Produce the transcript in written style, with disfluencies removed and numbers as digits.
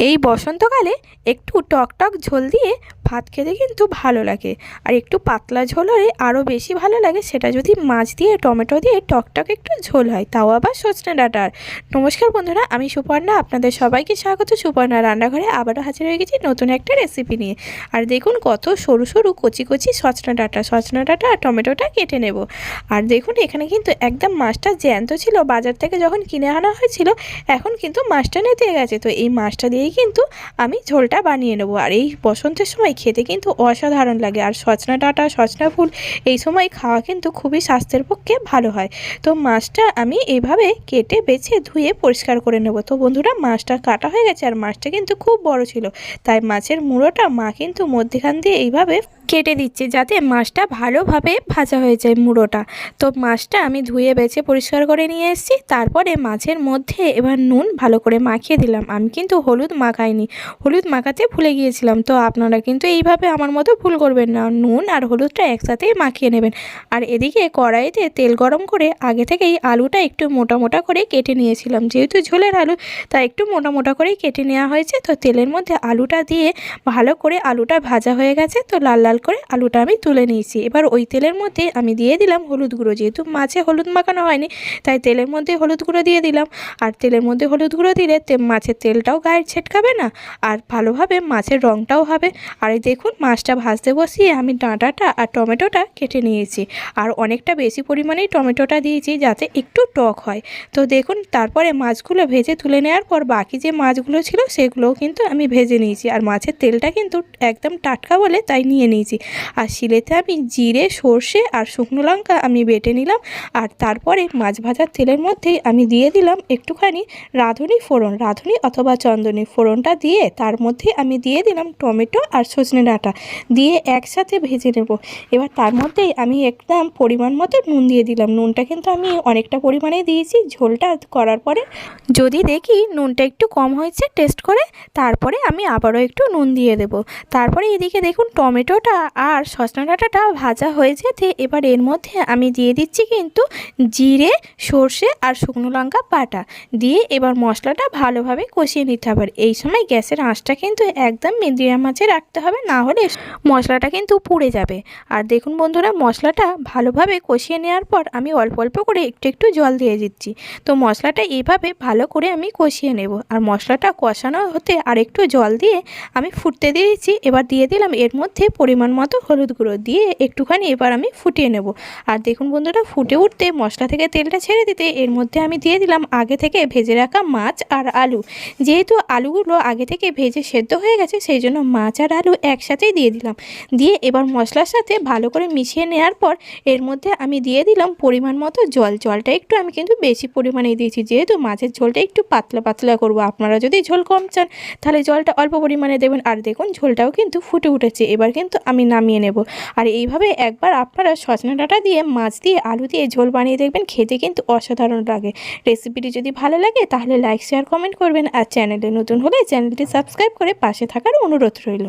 এই বসন্তকালে একটু টকটক ঝোল দিয়ে ভাত খেতে কিন্তু ভালো লাগে। আর একটু পাতলা ঝোল হলে আরও বেশি ভালো লাগে, সেটা যদি মাছ দিয়ে টমেটো দিয়ে টকটক একটু ঝোল হয়, তাও আবার সজনে ডাঁটার। নমস্কার বন্ধুরা, আমি সুপর্ণা, আপনাদের সবাইকে স্বাগত সুপর্ণা রান্নাঘরে। আবারও হাজির হয়ে গেছি নতুন একটা রেসিপি নিয়ে। আর দেখুন কত সরু সরু কচি কচি সজনে ডাঁটা আর টমেটোটা কেটে নেব। আর দেখুন এখানে কিন্তু একদম মাছটা জ্যান্ত ছিল, বাজার থেকে যখন কিনে আনা হয়েছিল। এখন কিন্তু মাছটা নেতে গেছে, তো এই মাছটা দিয়েই কিন্তু আমি ঝোলটা বানিয়ে নেবো। আর এই বসন্তের সময় খেতে কিন্তু অসাধারণ লাগে। আর সজনা ডাঁটা, সজনা ফুল এই সময় খাওয়া কিন্তু খুবই স্বাস্থ্যের পক্ষে ভালো হয়। তো মাছটা আমি এইভাবে কেটে বেছে ধুয়ে পরিষ্কার করে নেব। তো বন্ধুরা, মাছটা কাটা হয়ে গেছে, আর মাছটা কিন্তু খুব বড় ছিল, তাই মাছের মুড়োটা মা কিন্তু মধ্যেখান দিয়ে এইভাবে কেটে দিচ্ছে, যাতে মাছটা ভালোভাবে ভাজা হয়ে যায় মুড়োটা। তো মাছটা আমি ধুয়ে বেছে পরিষ্কার করে নিয়ে এসেছি। তারপরে মাছের মধ্যে এবার নুন ভালো করে মাখিয়ে দিলাম। আমি কিন্তু হলুদ মাখাইনি, হলুদ মাখাতে ভুলে গিয়েছিলাম। তো আপনারা কিন্তু এইভাবে আমার মতো ভুল করবেন না, নুন আর হলুদটা একসাথেই মাখিয়ে নেবেন। আর এদিকে কড়াইতে তেল গরম করে আগে থেকেই আলুটা একটু মোটা মোটা করে কেটে নিয়েছিলাম। যেহেতু ঝোলের আলু, তাই একটু মোটা মোটা করেই কেটে নেওয়া হয়েছে। তো তেলের মধ্যে আলুটা দিয়ে ভালো করে আলুটা ভাজা হয়ে গেছে, তো লাল লাল করে আলুটা আমি তুলে নিয়েছি। এবার ওই তেলের মধ্যে আমি দিয়ে দিলাম হলুদ গুঁড়ো। যেহেতু মাছে হলুদ মাখানো হয়নি, তাই তেলের মধ্যে হলুদ গুঁড়ো দিয়ে দিলাম। আর তেলের মধ্যে হলুদ গুঁড়ো দিলে মাছের তেলটাও গায়ে ছেটকাবে না, আর ভালোভাবে মাছের রঙটাও হবে। আর এই দেখুন মাছটা ভাজতে বসিয়ে আমি ডাঁটাটা আর টমেটোটা কেটে নিয়েছি। আর অনেকটা বেশি পরিমাণেই টমেটোটা দিয়েছি, যাতে একটু টক হয়। তো দেখুন তারপরে মাছগুলো ভেজে তুলে নেওয়ার পর বাকি যে মাছগুলো ছিল সেগুলোও কিন্তু আমি ভেজে নিয়েছি। আর মাছের তেলটা কিন্তু একদম টাটকা বলে তাই নিয়ে নিয়েছি। আর শিলেতে আমি জিরে, সর্ষে আর শুকনো লঙ্কা আমি বেটে নিলাম। আর তারপরে মাছ ভাজার তেলের মধ্যেই আমি দিয়ে দিলাম একটুখানি রাঁধুনি ফোড়ন, রাঁধুনি অথবা চন্দনী ফোড়নটা দিয়ে তার মধ্যে আমি দিয়ে দিলাম টমেটো আর সজনে ডাঁটা দিয়ে একসাথে ভেজে নেব। এবার তার মধ্যেই আমি একদম পরিমাণ মতো নুন দিয়ে দিলাম। নুনটা কিন্তু আমি অনেকটা পরিমাণে দিয়েছি। ঝোলটা করার পরে যদি দেখি নুনটা একটু কম হয়েছে টেস্ট করে, তারপরে আমি আবারও একটু নুন দিয়ে দেব। তারপরে এদিকে দেখুন টমেটোটা আর সজনে ডাঁটাটা ভাজা হয়ে যেতে এবার এর মধ্যে আমি দিয়ে দিচ্ছি কিন্তু জিরে, সর্ষে আর শুকনো লঙ্কা বাটা দিয়ে এবার মশলাটা ভালোভাবে কষিয়ে নিতে হবে। এই সময় গ্যাসের আঁচটা কিন্তু একদম মিডিয়াম আঁচে রাখতে হবে, না হলে মশলাটা কিন্তু পুড়ে যাবে। আর দেখুন বন্ধুরা, মশলাটা ভালোভাবে কষিয়ে নেওয়ার পর আমি অল্প অল্প করে একটু একটু জল দিয়ে দিচ্ছি। তো মশলাটা এইভাবে ভালো করে আমি কষিয়ে নেব। আর মশলাটা কষানো হতে আর একটু জল দিয়ে আমি ফুটতে দিয়েছি। এবার দিয়ে দিলাম এর মধ্যে পরিমাণ মতো হলুদ গুঁড়ো দিয়ে একটুখানি এবার আমি ফুটিয়ে নেব। আর দেখুন বন্ধুরা, ফুটে উঠতে মশলা থেকে তেলটা ছেড়ে দিতে এর মধ্যে আমি দিয়ে দিলাম আগে থেকে ভেজে রাখা মাছ আর আলু। যেহেতু আলুগুলো আগে থেকে ভেজে সেদ্ধ হয়ে গেছে, সেই জন্য মাছ আর আলু একসাথেই দিয়ে দিলাম। দিয়ে এবার মশলার সাথে ভালো করে মিশিয়ে নেওয়ার পর এর মধ্যে আমি দিয়ে দিলাম পরিমাণ মতো জল। জলটা একটু আমি কিন্তু বেশি পরিমাণেই দিয়েছি, যেহেতু মাছের ঝোলটা একটু পাতলা পাতলা করব। আপনারা যদি ঝোল কম চান তাহলে জলটা অল্প পরিমাণে দেবেন। আর দেখুন ঝোলটাও কিন্তু ফুটে উঠেছে, এবার কিন্তু আমি নামিয়ে নেব। আর এইভাবে একবার আপনারা সজনে ডাঁটা দিয়ে, মাছ দিয়ে, আলু দিয়ে ঝোল বানিয়ে দেখবেন, খেতে কিন্তু অসাধারণ লাগে। রেসিপিটি যদি ভালো লাগে তাহলে লাইক, শেয়ার, কমেন্ট করবেন। আর চ্যানেলে নতুন হলে চ্যানেলটি সাবস্ক্রাইব করে পাশে থাকার অনুরোধ রইল।